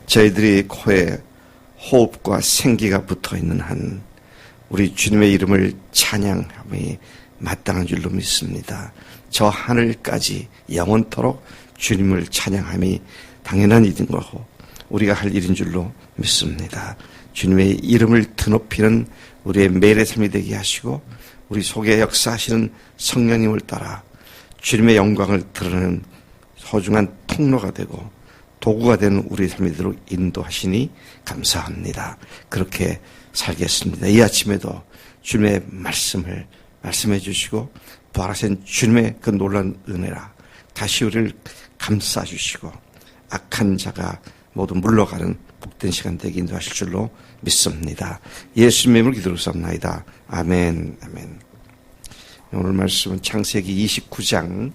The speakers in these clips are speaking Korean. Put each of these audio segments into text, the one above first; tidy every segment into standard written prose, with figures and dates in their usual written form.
저희들이 코에 호흡과 생기가 붙어있는 한 우리 주님의 이름을 찬양함이 마땅한 줄로 믿습니다. 저 하늘까지 영원토록 주님을 찬양함이 당연한 일인 거고 우리가 할 일인 줄로 믿습니다. 주님의 이름을 드높이는 우리의 매일의 삶이 되게 하시고 우리 속에 역사하시는 성령님을 따라 주님의 영광을 드러내는 소중한 통로가 되고 도구가 되는 우리의 삶이 되도록 인도하시니 감사합니다. 그렇게 살겠습니다. 이 아침에도 주님의 말씀을 말씀해 주시고 부활하신 주님의 그 놀라운 은혜라 다시 우리를 감싸 주시고 악한 자가 모두 물러가는 복된 시간 되게 인도하실 줄로 믿습니다. 예수님의 이름으로 기도드렸사옵나이다. 아멘. 아멘. 오늘 말씀은 창세기 29장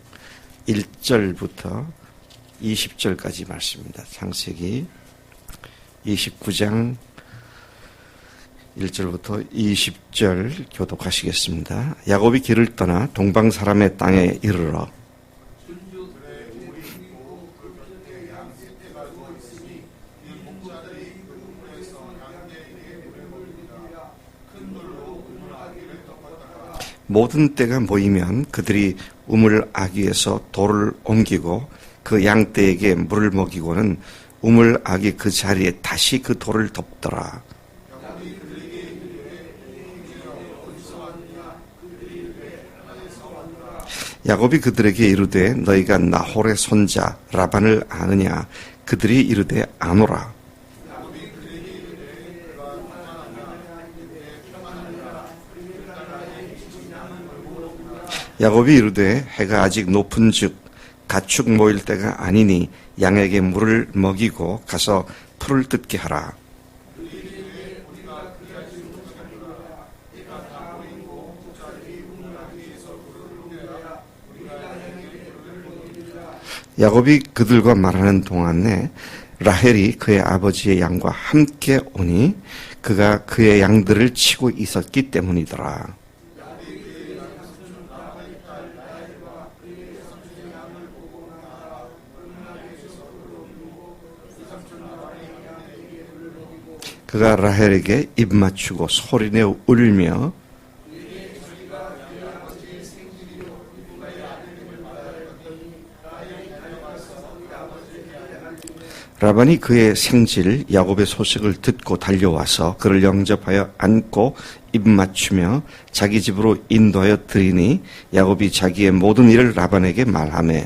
1절부터 20절까지 말씀입니다. 창세기 29장 1절부터 20절 교독하시겠습니다. 야곱이 길을 떠나 동방 사람의 땅에 이르러 모든 떼가 모이면 그들이 우물 아귀에서 돌을 옮기고 그 양떼에게 물을 먹이고는 우물 아귀 그 자리에 다시 그 돌을 덮더라. 야곱이 그들에게 이르되 너희가 나홀의 손자 라반을 아느냐? 그들이 이르되 아노라. 야곱이 이르되 해가 아직 높은즉 가축 모일 때가 아니니 양에게 물을 먹이고 가서 풀을 뜯게 하라. 야곱이 그들과 말하는 동안에 라헬이 그의 아버지의 양과 함께 오니 그가 그의 양들을 치고 있었기 때문이더라. 그가 라헬에게 입 맞추고 소리내어 울며 라반이 그의 생질 야곱의 소식을 듣고 달려와서 그를 영접하여 안고 입 맞추며 자기 집으로 인도하여 드리니 야곱이 자기의 모든 일을 라반에게 말하매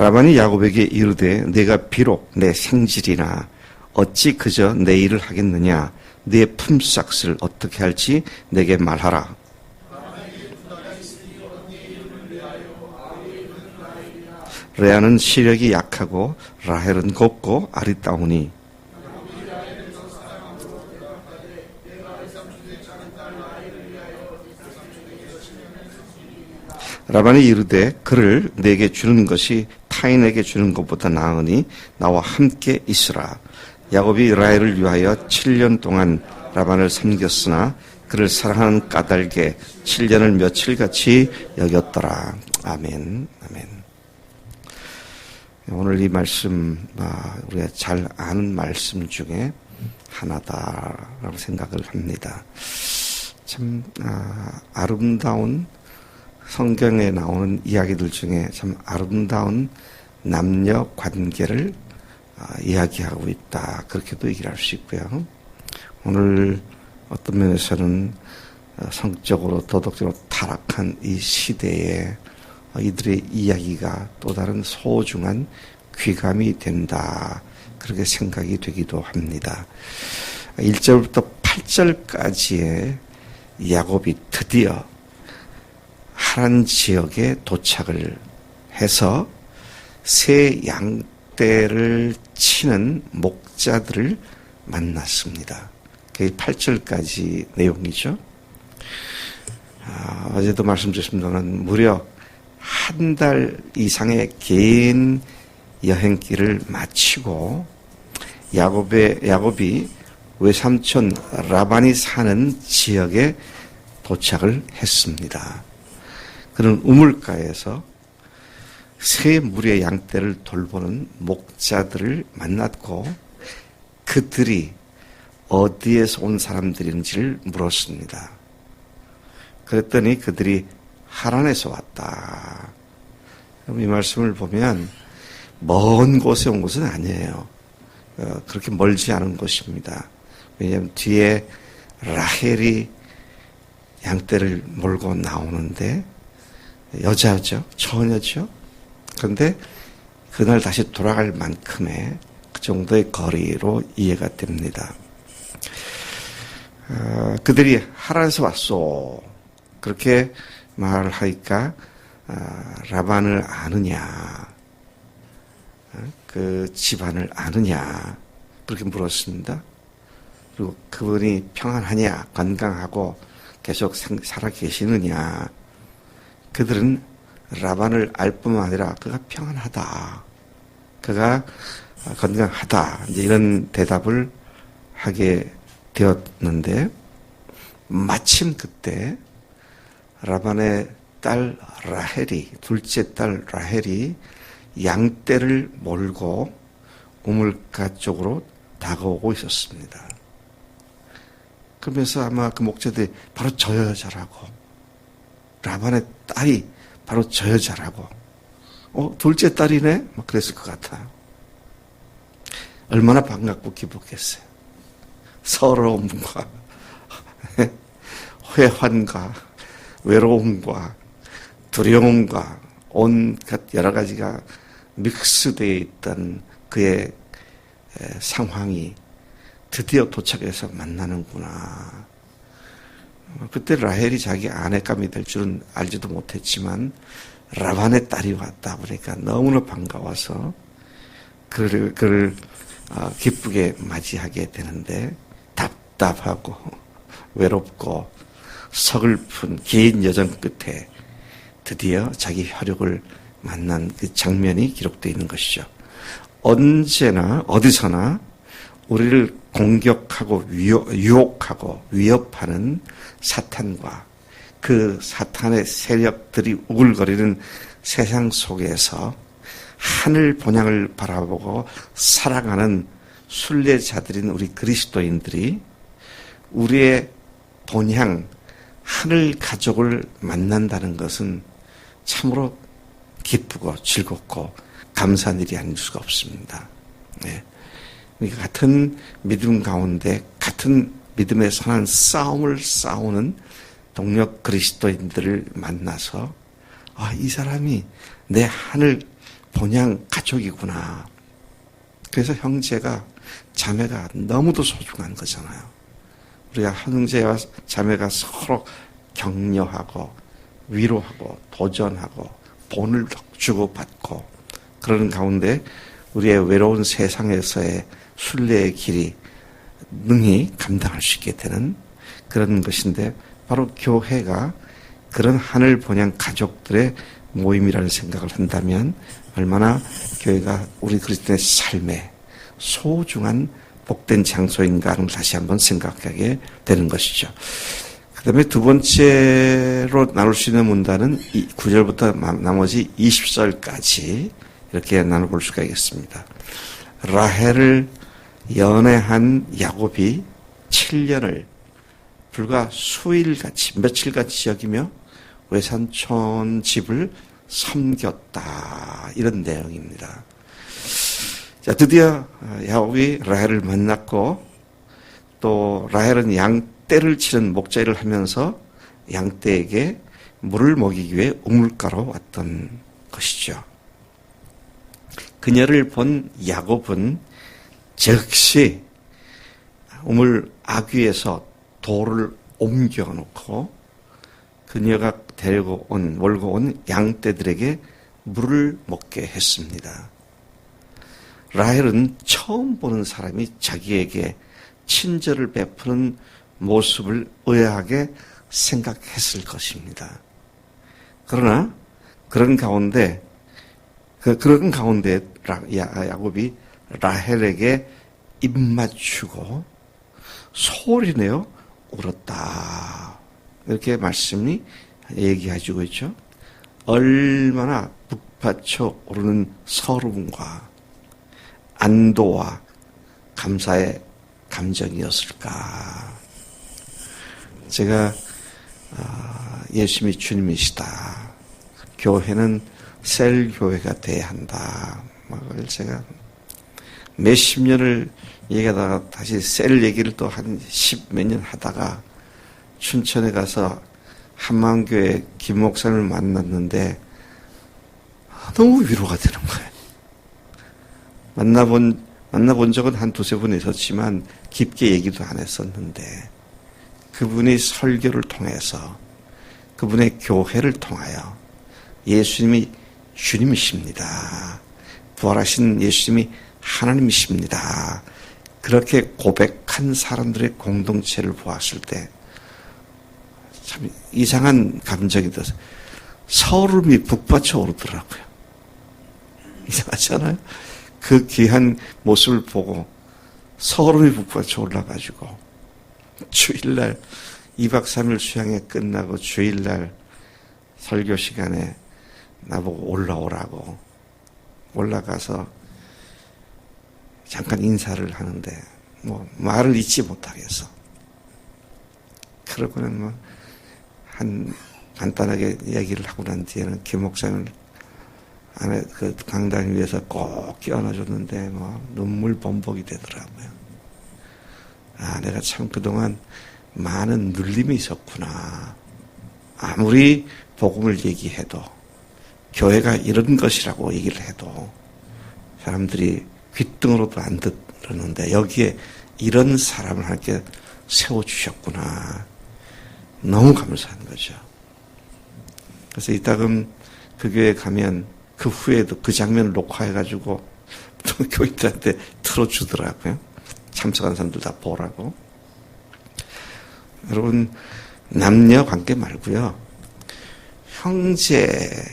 라반이 야곱에게 이르되 내가 비록 내 생질이나 어찌 그저 내 일을 하겠느냐 네 품삯을 어떻게 할지 내게 말하라. 레아는 시력이 약하고 라헬은 곱고 아리따우니 라반이 이르되 그를 내게 주는 것이 타인에게 주는 것보다 나으니 나와 함께 있으라. 야곱이 라헬을 위하여 7년 동안 라반을 섬겼으나 그를 사랑하는 까닭에 7년을 며칠같이 여겼더라. 아멘. 아멘. 오늘 이 말씀 우리가 잘 아는 말씀 중에 하나다라고 생각을 합니다. 참 아름다운 성경에 나오는 이야기들 중에 참 아름다운 남녀 관계를 이야기하고 있다. 그렇게도 얘기를 할 수 있고요. 오늘 어떤 면에서는 성적으로 도덕적으로 타락한 이 시대에 이들의 이야기가 또 다른 소중한 귀감이 된다. 그렇게 생각이 되기도 합니다. 1절부터 8절까지의 야곱이 드디어 하란 지역에 도착을 해서 새 양떼를 치는 목자들을 만났습니다. 그게 8절까지 내용이죠. 어제도 말씀드렸습니다만 무려 한 달 이상의 긴 여행길을 마치고 야곱이 외삼촌 라반이 사는 지역에 도착을 했습니다. 그런 우물가에서 세 무리의 양떼를 돌보는 목자들을 만났고 그들이 어디에서 온 사람들인지를 물었습니다. 그랬더니 그들이 하란에서 왔다. 이 말씀을 보면 먼 곳에 온 것은 아니에요. 그렇게 멀지 않은 곳입니다. 왜냐하면 뒤에 라헬이 양떼를 몰고 나오는데 여자죠. 처녀죠. 그런데 그날 다시 돌아갈 만큼의 그 정도의 거리로 이해가 됩니다. 그들이 하란에서 왔소. 그렇게 말을 하니까 라반을 아느냐, 그 집안을 아느냐 그렇게 물었습니다. 그리고 그분이 평안하냐, 건강하고 계속 살아 계시느냐. 그들은 라반을 알 뿐만 아니라 그가 평안하다, 그가 건강하다, 이제 이런 대답을 하게 되었는데 마침 그때 라반의 딸 라헬이, 둘째 딸 라헬이 양떼를 몰고 우물가 쪽으로 다가오고 있었습니다. 그러면서 아마 그 목자들이 바로 저 여자라고, 라반의 딸이 바로 저 여자라고, 둘째 딸이네? 막 그랬을 것 같아요. 얼마나 반갑고 기뻤겠어요. 서러움과 회환과 외로움과 두려움과 온갖 여러 가지가 믹스되어 있던 그의 상황이 드디어 도착해서 만나는구나. 그때 라헬이 자기 아내감이 될 줄은 알지도 못했지만 라반의 딸이 왔다 보니까 너무나 반가워서 그를 기쁘게 맞이하게 되는데 답답하고 외롭고 서글픈 긴 여정 끝에 드디어 자기 혈육을 만난 그 장면이 기록되어 있는 것이죠. 언제나 어디서나 우리를 공격하고 유혹하고 위협하는 사탄과 그 사탄의 세력들이 우글거리는 세상 속에서 하늘 본향을 바라보고 살아가는 순례자들인 우리 그리스도인들이 우리의 본향 하늘 가족을 만난다는 것은 참으로 기쁘고 즐겁고 감사한 일이 아닐 수가 없습니다. 네. 같은 믿음 가운데 같은 믿음의 선한 싸움을 싸우는 동료 그리스도인들을 만나서 이 사람이 내 하늘 본향 가족이구나. 그래서 형제가 자매가 너무도 소중한 거잖아요. 우리가 형제와 자매가 서로 격려하고 위로하고 도전하고 본을 주고받고 그러는 가운데 우리의 외로운 세상에서의 순례의 길이 능히 감당할 수 있게 되는 그런 것인데 바로 교회가 그런 하늘 본향 가족들의 모임이라는 생각을 한다면 얼마나 교회가 우리 그리스도의 삶에 소중한 복된 장소인가 하는 다시 한번 생각하게 되는 것이죠. 그 다음에 두 번째로 나눌 수 있는 문단은 9절부터 나머지 20절까지 이렇게 나눠볼 수가 있겠습니다. 라헬을 연애한 야곱이 7년을 불과 수일같이 며칠같이 여기며 외산촌 집을 섬겼다. 이런 내용입니다. 자, 드디어 야곱이 라헬을 만났고 또 라헬은 양떼를 치는 목자일을 하면서 양떼에게 물을 먹이기 위해 우물가로 왔던 것이죠. 그녀를 본 야곱은 즉시 우물 아귀에서 돌을 옮겨놓고 그녀가 몰고 온 양떼들에게 물을 먹게 했습니다. 라헬은 처음 보는 사람이 자기에게 친절을 베푸는 모습을 의아하게 생각했을 것입니다. 그러나 그런 가운데 야곱이 라헬에게 입맞추고 소리내어 울었다. 이렇게 말씀이 얘기해주고 있죠. 얼마나 북받쳐 오르는 서름과 안도와 감사의 감정이었을까. 제가 예수님이 주님이시다. 교회는 셀 교회가 돼야 한다. 그걸 제가 몇십 년을 얘기하다가 다시 셀 얘기를 또 한 10몇 년 하다가 춘천에 가서 한만교회 김 목사님을 만났는데 너무 위로가 되는 거예요. 만나본 적은 한 두세 번 있었지만 깊게 얘기도 안 했었는데 그분이 설교를 통해서 그분의 교회를 통하여 예수님이 주님이십니다. 부활하신 예수님이 하나님이십니다. 그렇게 고백한 사람들의 공동체를 보았을 때 참 이상한 감정이 들어서 서름이 북받쳐 오르더라고요. 이상하잖아요. 그 귀한 모습을 보고 서름이 북받쳐 올라가지고 주일날 2박 3일 수양회 끝나고 주일날 설교 시간에 나보고 올라오라고 올라가서 잠깐 인사를 하는데 말을 잊지 못하겠어. 그러고는 한 간단하게 이야기를 하고 난 뒤에는 김 목사님을 안에 그 강단 위에서 꼭 껴안아줬는데 눈물 범벅이 되더라고요. 내가 참 그동안 많은 눌림이 있었구나. 아무리 복음을 얘기해도 교회가 이런 것이라고 얘기를 해도 사람들이 귓등으로도 안 듣는데 여기에 이런 사람을 함께 세워주셨구나. 너무 감사한 거죠. 그래서 이따금 그 교회에 가면 그 후에도 그 장면을 녹화해가지고 또 교인들한테 틀어주더라고요. 참석한 사람들 다 보라고. 여러분, 남녀 관계 말고요. 형제,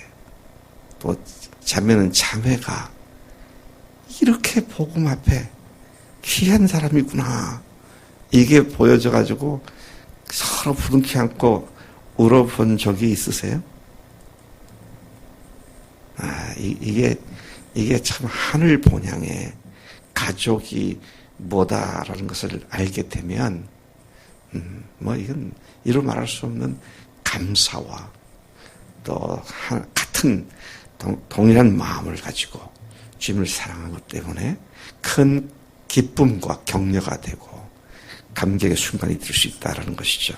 또 자매는 자매가 이렇게 복음 앞에 귀한 사람이구나. 이게 보여져가지고 서로 부둥켜 안고 울어본 적이 있으세요? 이게 참 하늘 본향의 가족이 뭐다라는 것을 알게 되면, 이건 이루 말할 수 없는 감사와 또 같은 동일한 마음을 가지고 주님을 사랑한 것 때문에 큰 기쁨과 격려가 되고 감격의 순간이 될 수 있다는 것이죠.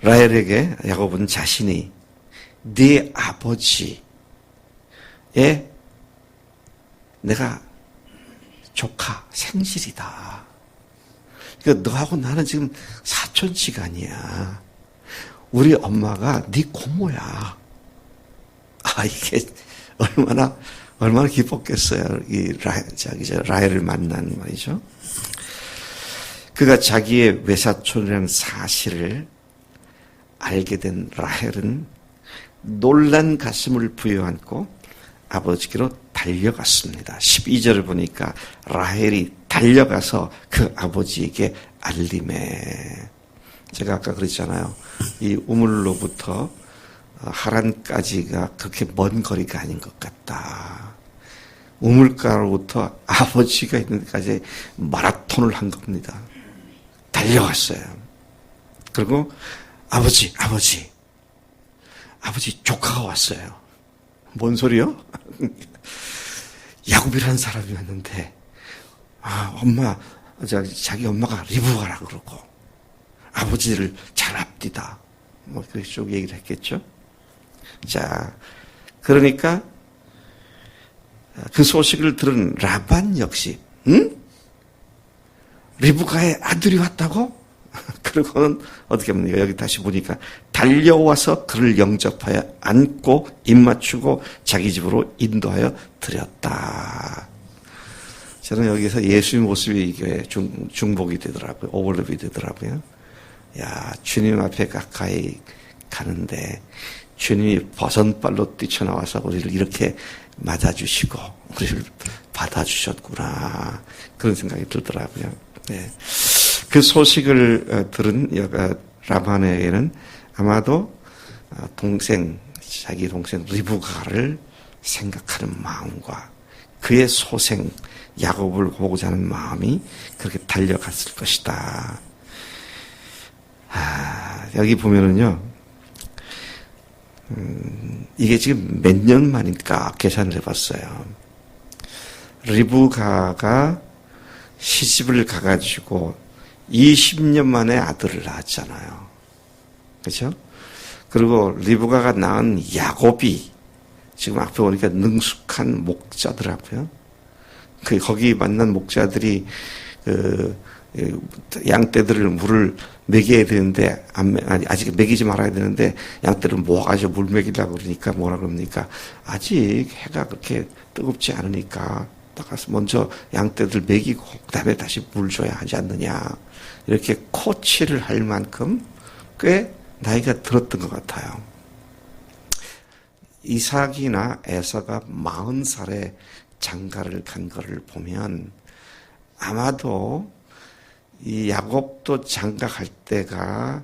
라헬에게 야곱은 자신이 네 아버지의 내가 조카 생질이다. 그러니까 너하고 나는 지금 사촌지간이야. 우리 엄마가 네 고모야. 이게 얼마나 기뻤겠어요. 라헬을 만난 말이죠. 그가 자기의 외사촌이라는 사실을 알게 된 라헬은 놀란 가슴을 부여안고 아버지께로 달려갔습니다. 12절을 보니까 라헬이 달려가서 그 아버지에게 알림해. 제가 아까 그랬잖아요. 이 우물로부터 하란까지가 그렇게 먼 거리가 아닌 것 같다. 우물가로부터 아버지가 있는 데까지 마라톤을 한 겁니다. 달려갔어요. 그리고 아버지 조카가 왔어요. 뭔 소리요? 야곱이라는 사람이 왔는데 엄마 자기 엄마가 리브가라 그러고 아버지를 잘 앞디다. 그렇게 쭉 얘기를 했겠죠. 자, 그러니까 그 소식을 들은 라반 역시 리브가의 아들이 왔다고? 그러고는 어떻게 합니까? 여기 다시 보니까 달려와서 그를 영접하여 안고 입맞추고 자기 집으로 인도하여 드렸다. 저는 여기서 예수의 모습이 이게 중복이 되더라고요. 오버랩이 되더라고요. 주님 앞에 가까이 가는데 주님이 버선발로 뛰쳐나와서 우리를 이렇게 맞아주시고 우리를 받아주셨구나. 그런 생각이 들더라고요. 네. 그 소식을 들은 라반에게는 아마도 자기 동생 리브가를 생각하는 마음과 그의 소생 야곱을 보고자 하는 마음이 그렇게 달려갔을 것이다. 여기 보면은요, 이게 지금 몇 년 만인가 계산을 해봤어요. 리브가가 시집을 가가지고 20년 만에 아들을 낳았잖아요. 그렇죠? 그리고 리브가가 낳은 야곱이 지금 앞에 보니까 능숙한 목자더라고요. 거기 만난 목자들이 양떼들을 물을 먹여야 되는데 아직 먹이지 말아야 되는데 양떼를 모아가지고 물 먹이려고 그러니까 뭐라 그럽니까? 아직 해가 그렇게 뜨겁지 않으니까 나가서 먼저 양떼들 먹이고 그다음에 다시 물 줘야 하지 않느냐, 이렇게 코치를 할 만큼 꽤 나이가 들었던 것 같아요. 이삭이나 에서가 40살에 장가를 간 것을 보면 아마도 이 야곱도 장가 갈 때가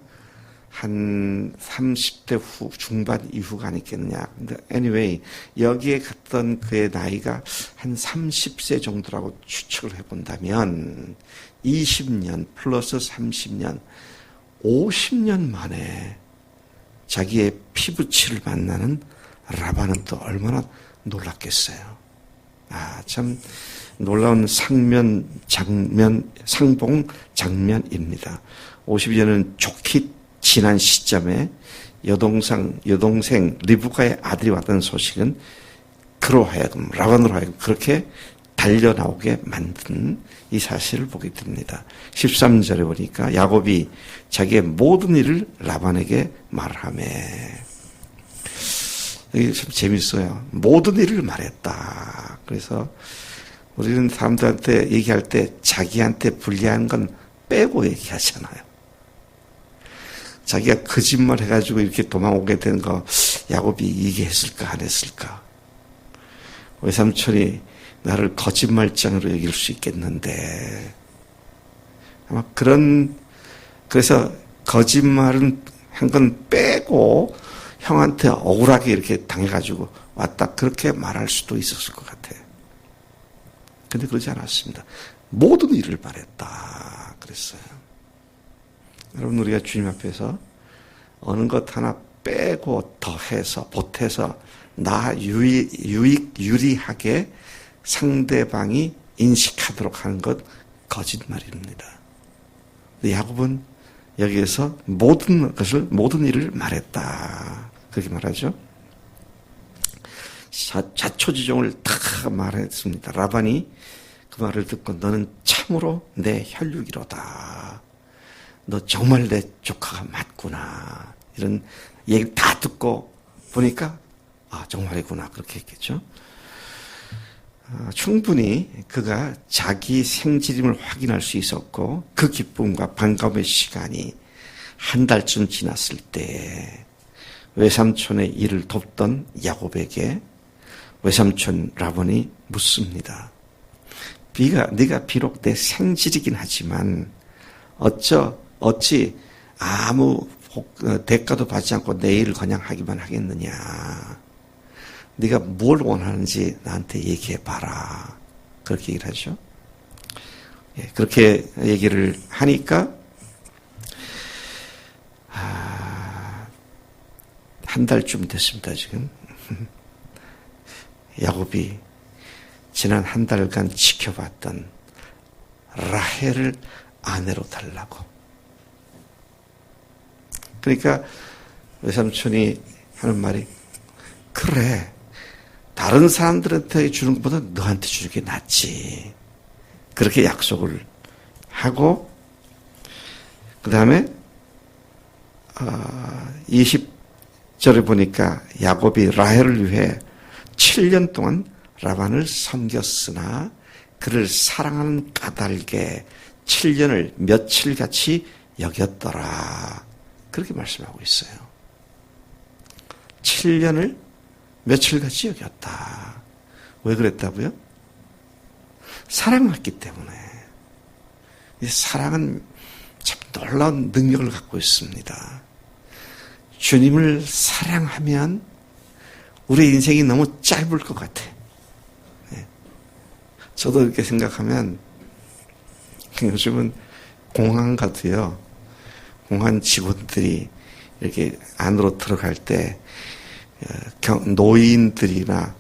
한 30대 중반 이후가 아니겠느냐. 근데 anyway, 여기에 갔던 그의 나이가 한 30세 정도라고 추측을 해본다면 20년 플러스 30년, 50년 만에 자기의 피부치를 만나는 라반은 또 얼마나 놀랐겠어요. 참 놀라운 상봉 장면입니다. 50년은 좋게 지난 시점에 여동생 리브가의 아들이 왔다는 소식은 그로 하여금, 라반으로 하여금 그렇게 달려나오게 만든 이 사실을 보게 됩니다. 13절에 보니까 야곱이 자기의 모든 일을 라반에게 말하며, 이게 참 재밌어요. 모든 일을 말했다. 그래서 우리는 사람들한테 얘기할 때 자기한테 불리한 건 빼고 얘기하잖아요. 자기가 거짓말 해가지고 이렇게 도망오게 된 거 야곱이 얘기했을까 안 했을까? 외삼촌이 나를 거짓말장으로 여길 수 있겠는데, 아마 그래서 거짓말은 한 건 빼고 형한테 억울하게 이렇게 당해가지고 왔다, 그렇게 말할 수도 있었을 것 같아요. 근데 그러지 않았습니다. 모든 일을 말했다 그랬어요. 여러분, 우리가 주님 앞에서 어느 것 하나 빼고 더해서 보태서 나 유리하게 상대방이 인식하도록 하는 것 거짓말입니다. 야곱은 여기에서 모든 일을 말했다, 그렇게 말하죠. 자초지종을 다 말했습니다. 라반이 그 말을 듣고 너는 참으로 내 혈육이로다, 너 정말 내 조카가 맞구나, 이런 얘기를 다 듣고 보니까 정말이구나, 그렇게 했겠죠. 충분히 그가 자기 생질임을 확인할 수 있었고, 그 기쁨과 반가움의 시간이 한 달쯤 지났을 때 외삼촌의 일을 돕던 야곱에게 외삼촌 라반이 묻습니다. 네가 비록 내 생질이긴 하지만 어찌 아무 대가도 받지 않고 내 일을 그냥 하기만 하겠느냐. 네가 뭘 원하는지 나한테 얘기해봐라. 그렇게 얘기를 하죠. 그렇게 얘기를 하니까 한 달쯤 됐습니다, 지금. 야곱이 지난 한 달간 지켜봤던 라헬을 아내로 달라고. 그러니까 외삼촌이 하는 말이, 그래, 다른 사람들한테 주는 것보다 너한테 주는 게 낫지. 그렇게 약속을 하고, 그 다음에 20절에 보니까 야곱이 라헬을 위해 7년 동안 라반을 섬겼으나 그를 사랑하는 까닭에 7년을 며칠같이 여겼더라. 그렇게 말씀하고 있어요. 7년을 며칠같이 여겼다. 왜 그랬다고요? 사랑했기 때문에. 이 사랑은 참 놀라운 능력을 갖고 있습니다. 주님을 사랑하면 우리 인생이 너무 짧을 것 같아. 저도 이렇게 생각하면 요즘은 공항 가도요. 공항 직원들이 이렇게 안으로 들어갈 때 노인들이나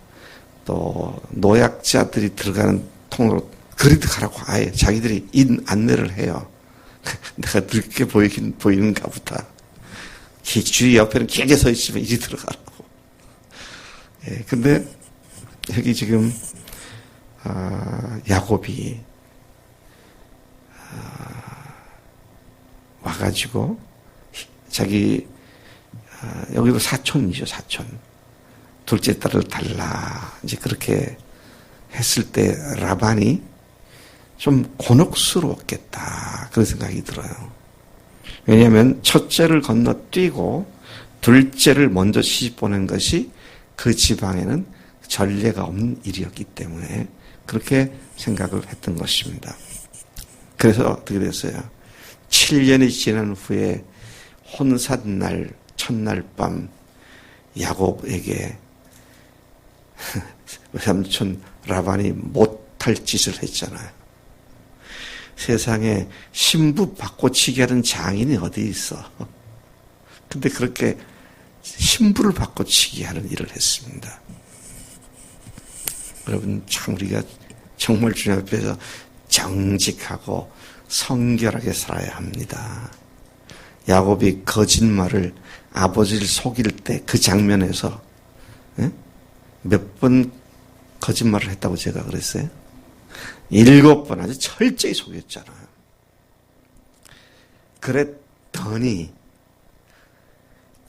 또 노약자들이 들어가는 통로로 그리도 가라고 아예 자기들이 안내를 해요. 내가 늙게 보이는가 보다. 주위 옆에는 길게 서 있으면 이리 들어가라고. 예, 근데 여기 지금 야곱이 와가지고 자기 여기도 사촌이죠, 사촌. 둘째 딸을 달라. 이제 그렇게 했을 때 라반이 좀 곤혹스러웠겠다. 그런 생각이 들어요. 왜냐하면 첫째를 건너뛰고 둘째를 먼저 시집 보낸 것이 그 지방에는 전례가 없는 일이었기 때문에 그렇게 생각을 했던 것입니다. 그래서 어떻게 됐어요? 7년이 지난 후에 혼sad날 첫날 밤 야곱에게 외삼촌 라반이 못할 짓을 했잖아요. 세상에 신부 바꿔치기 하는 장인이 어디 있어. 근데 그렇게 신부를 바꿔치기 하는 일을 했습니다. 여러분 참 우리가 정말 주님 앞에서 정직하고 성결하게 살아야 합니다. 야곱이 거짓말을 아버지를 속일 때 그 장면에서 몇 번 거짓말을 했다고 제가 그랬어요? 7번 아주 철저히 속였잖아요. 그랬더니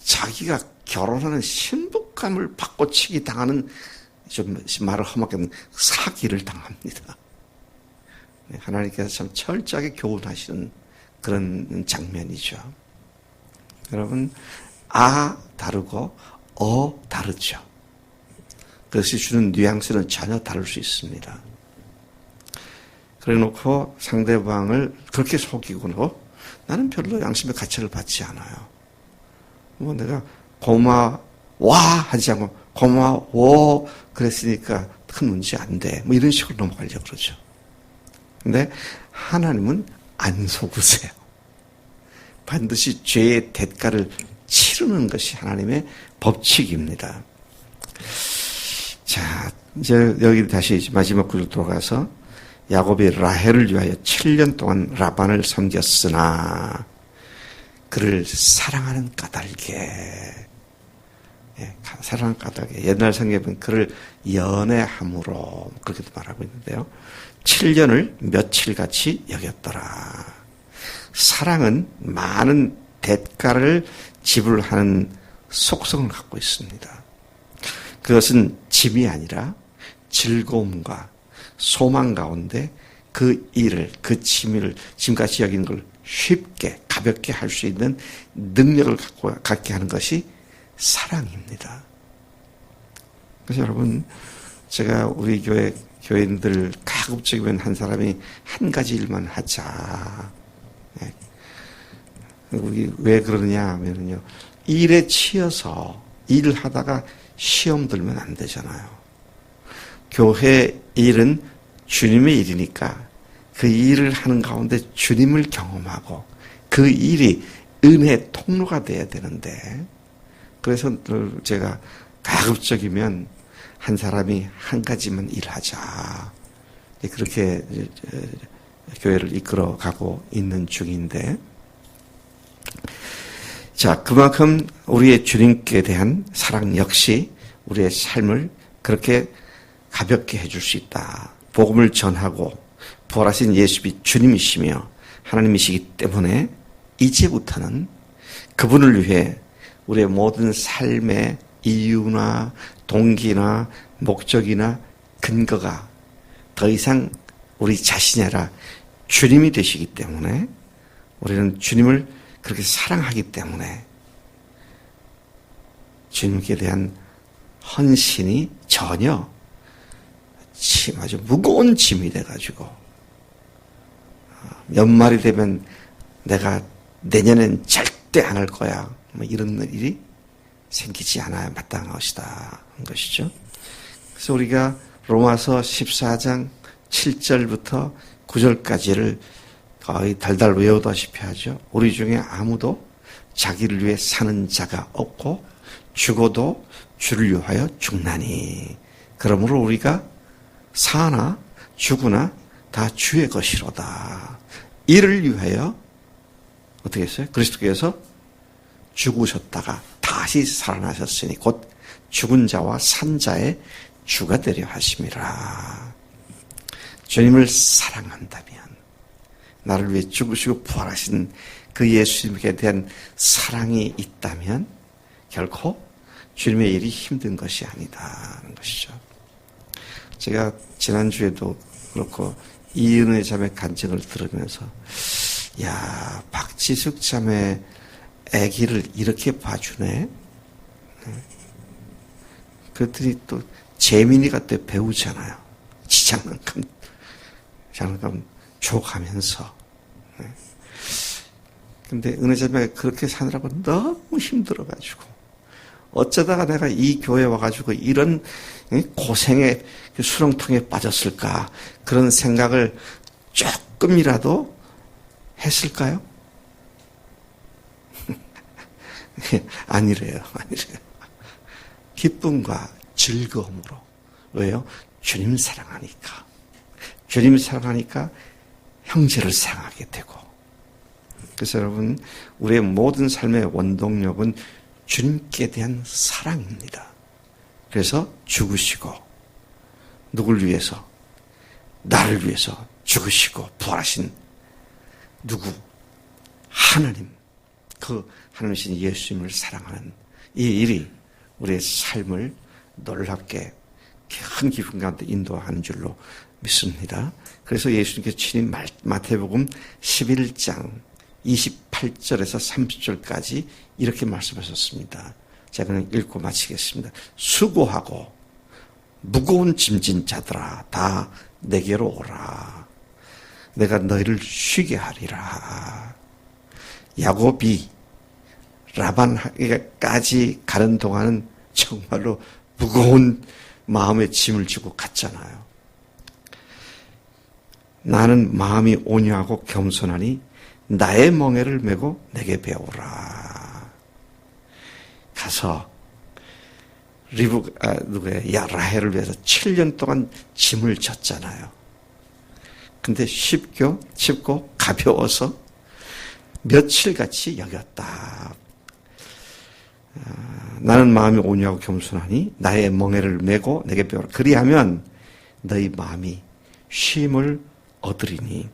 자기가 결혼하는 신부감을 바꿔치기 당하는 좀 말을 험하게 하면 사기를 당합니다. 하나님께서 참 철저하게 교훈하시는 그런 장면이죠. 여러분 다르고 다르죠. 그것이 주는 뉘앙스는 전혀 다를 수 있습니다. 그래 놓고 상대방을 그렇게 속이고는 나는 별로 양심의 가책을 받지 않아요. 뭐 내가 고마워 하지 않고 고마워 그랬으니까 큰 문제 안 돼. 뭐 이런 식으로 넘어가려고 그러죠. 근데 하나님은 안 속으세요. 반드시 죄의 대가를 치르는 것이 하나님의 법칙입니다. 자, 이제 여기 다시 마지막 구절 돌아가서 야곱이 라헬을 위하여 7년 동안 라반을 섬겼으나 그를 사랑하는 까닭에 사랑하는 까닭에 옛날 성경에는 그를 연애함으로 그렇게도 말하고 있는데요. 7년을 며칠같이 여겼더라. 사랑은 많은 대가를 지불하는 속성을 갖고 있습니다. 그것은 짐이 아니라 즐거움과 소망 가운데 그 일을, 그 짐을, 짐같이 여기는 걸 쉽게, 가볍게 할 수 있는 능력을 갖게 하는 것이 사랑입니다. 그래서 여러분, 제가 우리 교인들 가급적이면 한 사람이 한 가지 일만 하자. 우리 왜 그러느냐 하면요. 일에 치여서 일을 하다가 시험 들면 안 되잖아요. 교회 일은 주님의 일이니까 그 일을 하는 가운데 주님을 경험하고 그 일이 은혜의 통로가 돼야 되는데 그래서 제가 가급적이면 한 사람이 한 가지만 일하자. 그렇게 교회를 이끌어 가고 있는 중인데 자, 그만큼 우리의 주님께 대한 사랑 역시 우리의 삶을 그렇게 가볍게 해줄 수 있다. 복음을 전하고 부활하신 예수님이 주님이시며 하나님이시기 때문에 이제부터는 그분을 위해 우리의 모든 삶의 이유나 동기나 목적이나 근거가 더 이상 우리 자신이 아니라 주님이 되시기 때문에 우리는 주님을 그렇게 사랑하기 때문에 주님께 대한 헌신이 전혀 아주 무거운 짐이 돼가지고 연말이 되면 내가 내년엔 절대 안 할 거야. 이런 일이 생기지 않아야 마땅한 것이다 한 것이죠. 그래서 우리가 로마서 14장 7절부터 9절까지를 거의 달달 외우다시피 하죠. 우리 중에 아무도 자기를 위해 사는 자가 없고 죽어도 주를 위하여 죽나니. 그러므로 우리가 사나 죽으나 다 주의 것이로다. 이를 위하여 어떻게 했어요? 그리스도께서 죽으셨다가 다시 살아나셨으니 곧 죽은 자와 산 자의 주가 되려 하심이라. 주님을 사랑한다면, 나를 위해 죽으시고 부활하신 그 예수님께 대한 사랑이 있다면 결코 주님의 일이 힘든 것이 아니다는 것이죠. 제가 지난주에도 그렇고 이은혜 자매 간증을 들으면서 야, 박지숙 자매 아기를 이렇게 봐주네. 그랬더니 또 재민이가 또 배우잖아요. 장난감 줘가면서. 근데 은혜 자매가 그렇게 사느라고 너무 힘들어가지고 어쩌다가 내가 이 교회에 와가지고 이런 고생의 수렁통에 빠졌을까, 그런 생각을 조금이라도 했을까요? 아니래요. 기쁨과 즐거움으로. 왜요? 주님 사랑하니까. 주님 사랑하니까 형제를 사랑하게 되고. 그래서 여러분, 우리의 모든 삶의 원동력은 주님께 대한 사랑입니다. 그래서 죽으시고, 누굴 위해서? 나를 위해서 죽으시고 부활하신 누구? 하나님. 그 하나님이신 예수님을 사랑하는 이 일이 우리의 삶을 놀랍게 큰 기쁨 가운데 인도하는 줄로 믿습니다. 그래서 예수님께서 친히 마태복음 11장 28절에서 30절까지 이렇게 말씀하셨습니다. 제가 그냥 읽고 마치겠습니다. 수고하고 무거운 짐진 자들아, 다 내게로 오라. 내가 너희를 쉬게 하리라. 야곱이 라반에게까지 가는 동안은 정말로 무거운 마음의 짐을 지고 갔잖아요. 나는 마음이 온유하고 겸손하니 나의 멍에를 메고 내게 배우라. 가서 라헬을 위해서 7년 동안 짐을 졌잖아요. 근데 쉽고 가벼워서 며칠같이 여겼다. 나는 마음이 온유하고 겸손하니 나의 멍에를 메고 내게 배우라. 그리하면 너희 마음이 쉼을 얻으리니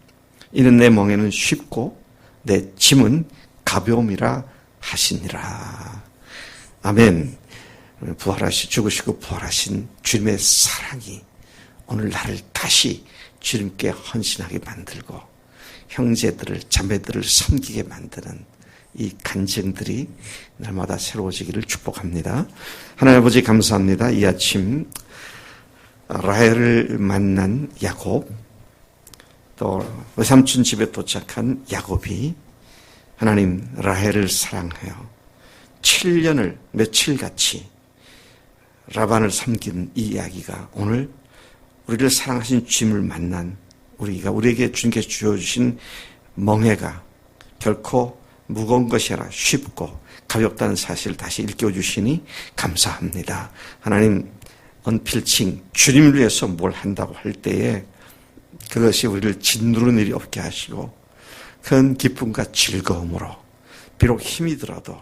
이는 내 멍에는 쉽고 내 짐은 가벼움이라 하시니라. 아멘. 죽으시고 부활하신 주님의 사랑이 오늘 나를 다시 주님께 헌신하게 만들고 형제들을, 자매들을 섬기게 만드는 이 간증들이 날마다 새로워지기를 축복합니다. 하나님 아버지 감사합니다. 이 아침 라헬을 만난 야곱, 또 외삼촌 집에 도착한 야곱이 하나님 라헬을 사랑하여 7년을 며칠같이 라반을 섬긴 이 이야기가 오늘 우리를 사랑하신 주님을 만난 우리에게 주님께서 주어주신 멍해가 결코 무거운 것이 아니라 쉽고 가볍다는 사실을 다시 일깨워주시니 감사합니다. 하나님, 언필칭 주님을 위해서 뭘 한다고 할 때에 그것이 우리를 짓누르는 일이 없게 하시고 큰 기쁨과 즐거움으로 비록 힘이 들어도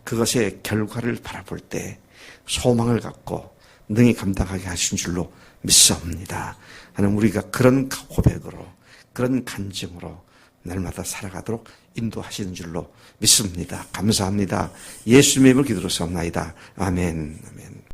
그것의 결과를 바라볼 때 소망을 갖고 능히 감당하게 하신 줄로 믿사옵니다. 하나님, 우리가 그런 고백으로, 그런 간증으로 날마다 살아가도록 인도하시는 줄로 믿습니다. 감사합니다. 예수님의 이름으로 기도로 사옵나이다. 아멘. 아멘.